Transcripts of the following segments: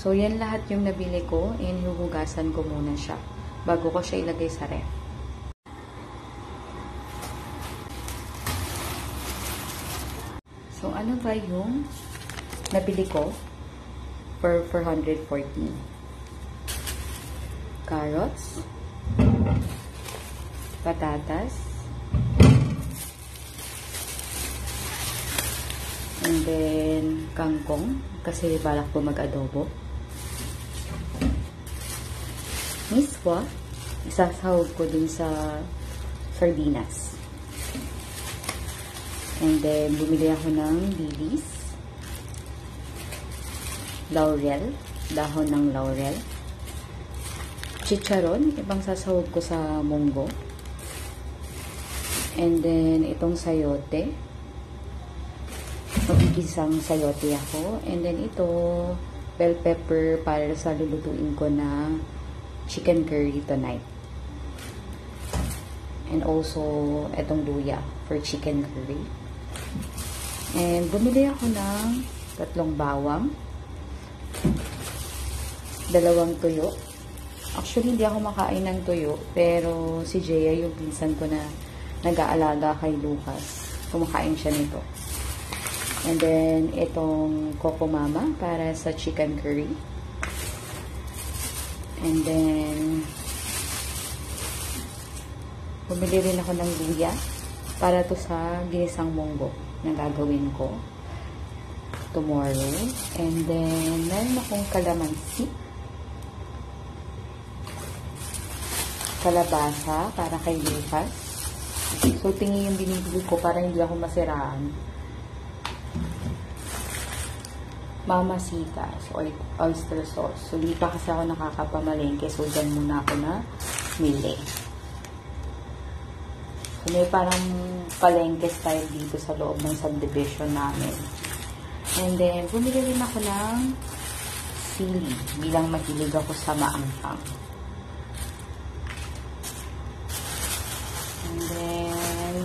So, yan lahat yung nabili ko and huhugasan ko muna siya bago ko siya ilagay sa ref. So, ano ba yung nabili ko for 414? Carrots, patatas, and then kangkong kasi balak po mag-adobo. Miswa, isasahog ko dun sa sardinas. And then, bumili ako ng dilis, laurel, dahon ng laurel, chicharon, ibang sasahog ko sa munggo. And then, itong sayote, magigisang sayote ako. And then, ito, bell pepper para sa lulutuin ko na chicken curry tonight. And also, itong luya for chicken curry. And bumili ako ng 3 bawang, 2 tuyo. Actually, hindi ako makain ng tuyo, pero si Jaya, yung pinsan ko na nag-aalaga kay Lucas, kumakain siya nito. And then, itong Coco Mama para sa chicken curry. And then, bumili rin ako ng luya para to sa ginisang munggo na gagawin ko tomorrow. And then, meron akong kalamansi, kalabasa para kay Lucas. So, tingin yung binibili ko para hindi ako masiraan. Mamasitas or oyster sauce. So, hindi pa kasi ako nakakapamalengke. So, dyan muna ako na mili. So, may parang palengke style dito sa loob ng subdivision namin. And then, bumili rin ako ng sili bilang mahilig ako sa maanghang. And then,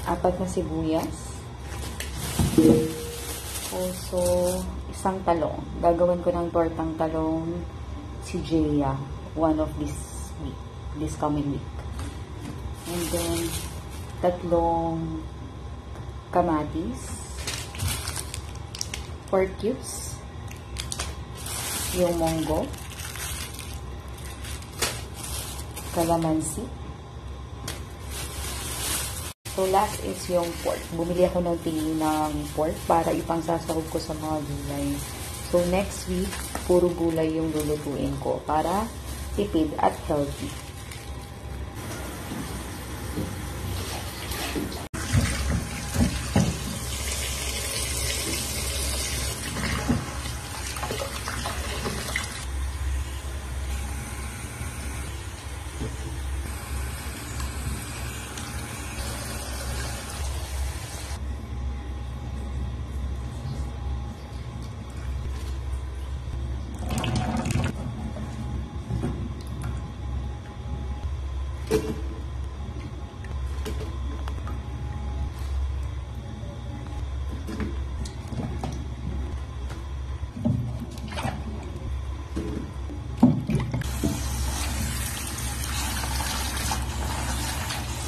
apat na sibuyas. Also, isang talong. Gagawin ko ng tortang talong si Jaya one of this coming week. And then, 3 kamatis, 4 cubes, yung munggo, kalamansi. So, last is yung pork. Bumili ako ng tingin ng pork para ipangsasahog ko sa mga gulay. So, next week, puro gulay yung lulutuin ko para tipid at healthy.